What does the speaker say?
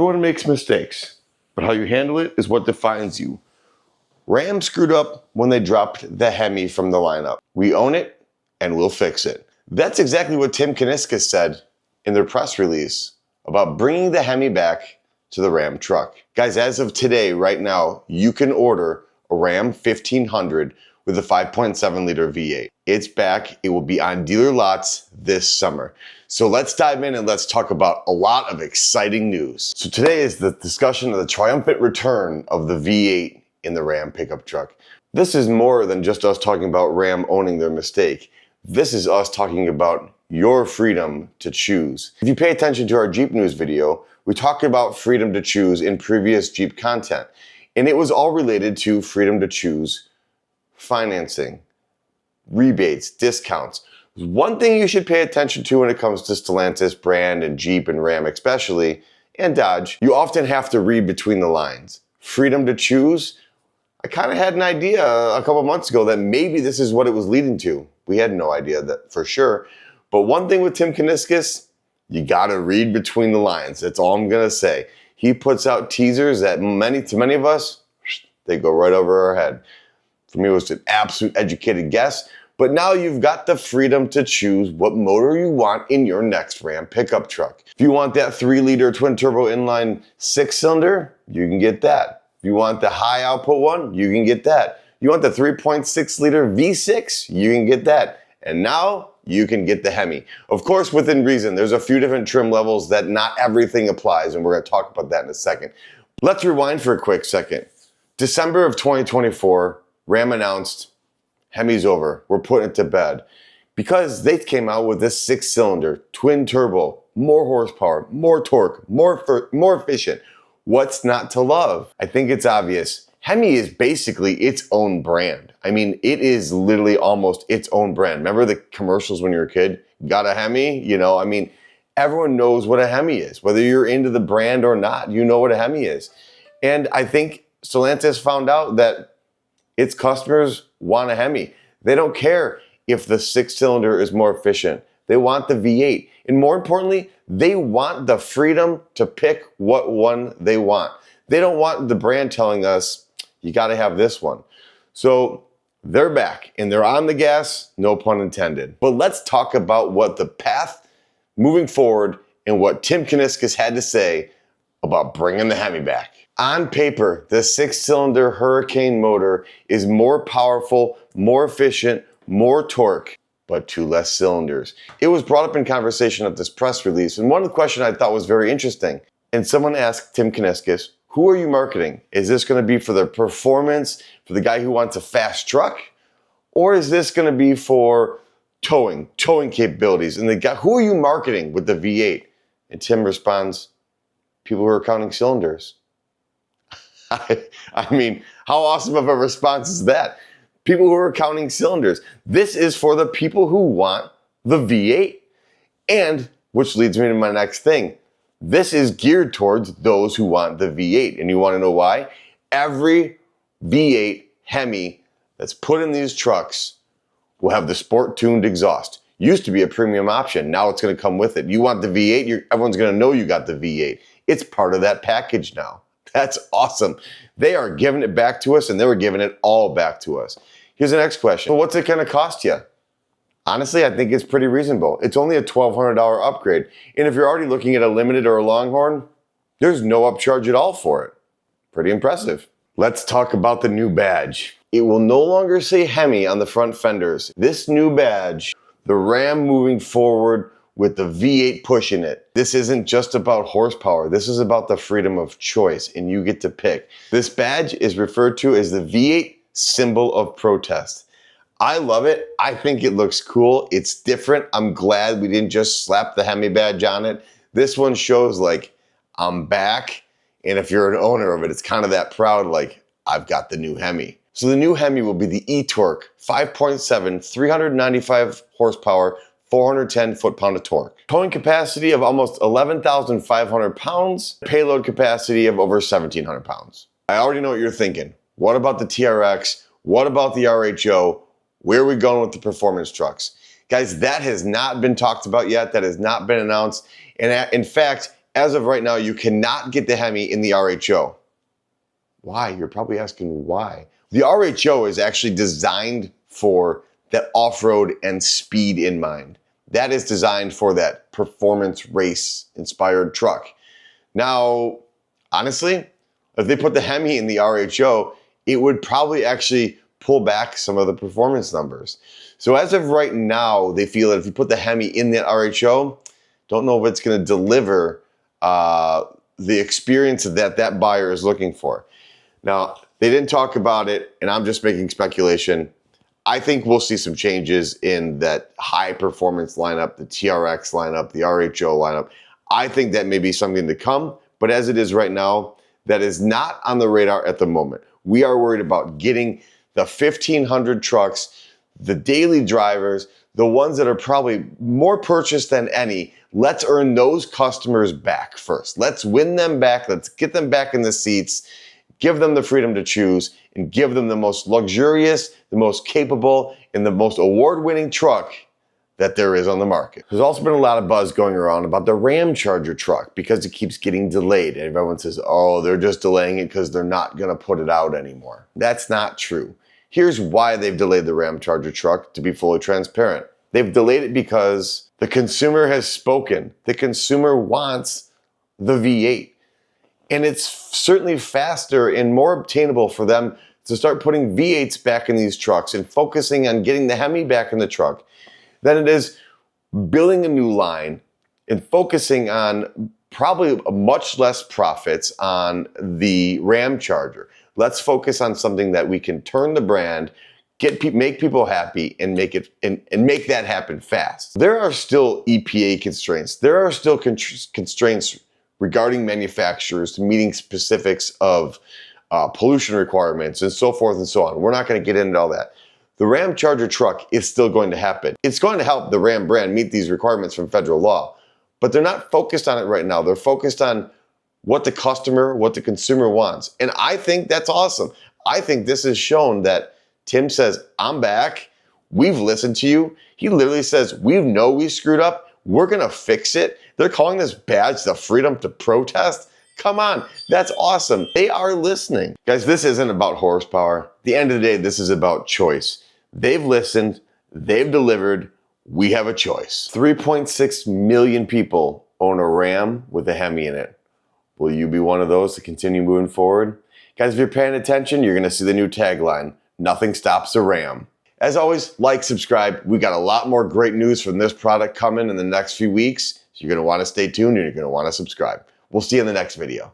Everyone makes mistakes, but how you handle it is what defines you. Ram screwed up when they dropped the HEMI from the lineup. We own it, and we'll fix it. That's exactly what Tim Kuniskis said in their press release about bringing the HEMI back to the Ram truck. Guys, as of today, right now, you can order a Ram 1500 with a 5.7 liter V8. It's back. It will be on dealer lots this summer. So let's dive in and let's talk about a lot of exciting news. So today is the discussion of the triumphant return of the V8 in the Ram pickup truck. This is more than just us talking about Ram owning their mistake. This is us talking about your freedom to choose. If you pay attention to our Jeep News video, we talked about freedom to choose in previous Jeep content, and it was all related to freedom to choose financing, rebates, discounts. One thing you should pay attention to when it comes to Stellantis brand and Jeep and Ram especially, and Dodge, you often have to read between the lines. Freedom to choose, I kind of had an idea a couple months ago that maybe this is what it was leading to. We had no idea that for sure. But one thing with Tim Kuniskis, you gotta read between the lines. That's all I'm gonna say. He puts out teasers that to many of us, they go right over our head. For me, it was an absolute educated guess. But now you've got the freedom to choose what motor you want in your next Ram pickup truck. If you want that 3-liter twin-turbo inline 6-cylinder, you can get that. If you want the high output one, you can get that. You want the 3.6-liter V6, you can get that. And now you can get the HEMI. Of course, within reason, there's a few different trim levels that not everything applies, and we're gonna talk about that in a second. Let's rewind for a quick second. December of 2024, Ram announced HEMI's over. We're putting it to bed. Because they came out with this 6-cylinder, twin turbo, more horsepower, more torque, more efficient. What's not to love? I think it's obvious. HEMI is basically its own brand. I mean, it is literally almost its own brand. Remember the commercials when you were a kid? Got a HEMI? You know, I mean, everyone knows what a HEMI is. Whether you're into the brand or not, you know what a HEMI is. And I think Stellantis found out that its customers want a HEMI. They don't care if the 6-cylinder is more efficient. They want the V8. And more importantly, they want the freedom to pick what one they want. They don't want the brand telling us, you gotta have this one. So they're back and they're on the gas, no pun intended. But let's talk about what the path moving forward and what Tim Kuniskis had to say about bringing the HEMI back. On paper, the 6-cylinder Hurricane motor is more powerful, more efficient, more torque, but 2 less cylinders. It was brought up in conversation at this press release, and one of the questions I thought was very interesting. And someone asked Tim Kuniskis, who are you marketing? Is this gonna be for the performance, for the guy who wants a fast truck? Or is this gonna be for towing capabilities? And the guy, who are you marketing with the V8? And Tim responds, people who are counting cylinders. I mean, how awesome of a response is that? People who are counting cylinders. This is for the people who want the V8. And, which leads me to my next thing. This is geared towards those who want the V8. And you want to know why? Every V8 HEMI that's put in these trucks will have the sport-tuned exhaust. Used to be a premium option. Now it's going to come with it. You want the V8, everyone's going to know you got the V8. It's part of that package now. That's awesome. They are giving it back to us, and they were giving it all back to us. Here's the next question. Well, what's it going to cost you? Honestly, I think it's pretty reasonable. It's only a $1,200 upgrade. And if you're already looking at a Limited or a Longhorn, there's no upcharge at all for it. Pretty impressive. Let's talk about the new badge. It will no longer say HEMI on the front fenders. This new badge, the Ram moving forward with the V8 pushing it. This isn't just about horsepower. This is about the freedom of choice, and you get to pick. This badge is referred to as the V8 symbol of protest. I love it. I think it looks cool. It's different. I'm glad we didn't just slap the HEMI badge on it. This one shows like, I'm back. And if you're an owner of it, it's kind of that proud, like, I've got the new HEMI. So the new HEMI will be the e-torque, 5.7, 395 horsepower, 410 foot-pound of torque. Towing capacity of almost 11,500 pounds, payload capacity of over 1,700 pounds. I already know what you're thinking. What about the TRX? What about the RHO? Where are we going with the performance trucks? Guys, that has not been talked about yet. That has not been announced. And in fact, as of right now, you cannot get the HEMI in the RHO. Why? You're probably asking why. The RHO is actually designed for that off-road and speed in mind. That is designed for that performance race inspired truck. Now, honestly, if they put the HEMI in the RHO, it would probably actually pull back some of the performance numbers. So as of right now, they feel that if you put the HEMI in that RHO, don't know if it's going to deliver the experience that that buyer is looking for. Now, they didn't talk about it, and I'm just making speculation. I think we'll see some changes in that high performance lineup, the TRX lineup, the RHO lineup. I think that may be something to come, but as it is right now, that is not on the radar at the moment. We are worried about getting the 1,500 trucks, the daily drivers, the ones that are probably more purchased than any. Let's earn those customers back first. Let's win them back. Let's get them back in the seats, give them the freedom to choose, and give them the most luxurious, the most capable, and the most award-winning truck that there is on the market. There's also been a lot of buzz going around about the Ram Charger truck because it keeps getting delayed. And everyone says, oh, they're just delaying it because they're not gonna put it out anymore. That's not true. Here's why they've delayed the Ram Charger truck, to be fully transparent. They've delayed it because the consumer has spoken. The consumer wants the V8. And it's certainly faster and more obtainable for them to start putting V8s back in these trucks and focusing on getting the HEMI back in the truck than it is building a new line and focusing on probably much less profits on the Ram Charger. Let's focus on something that we can turn the brand, make people happy, and make that happen fast. There are still EPA constraints. There are still constraints regarding manufacturers to meeting specifics of pollution requirements and so forth and so on. We're not going to get into all that. The Ram Charger truck is still going to happen. It's going to help the Ram brand meet these requirements from federal law, but they're not focused on it right now. They're focused on what the customer, what the consumer wants. And I think that's awesome. I think this has shown that Tim says, I'm back. We've listened to you. He literally says, we know we screwed up. We're going to fix it. They're calling this badge the freedom to protest. Come on, that's awesome. They are listening. Guys, this isn't about horsepower. At the end of the day, this is about choice. They've listened, they've delivered, we have a choice. 3.6 million people own a Ram with a HEMI in it. Will you be one of those to continue moving forward? Guys, if you're paying attention, you're gonna see the new tagline, nothing stops a Ram. As always, like, subscribe. We got a lot more great news from this product coming in the next few weeks. So you're gonna wanna stay tuned and you're gonna wanna subscribe. We'll see you in the next video.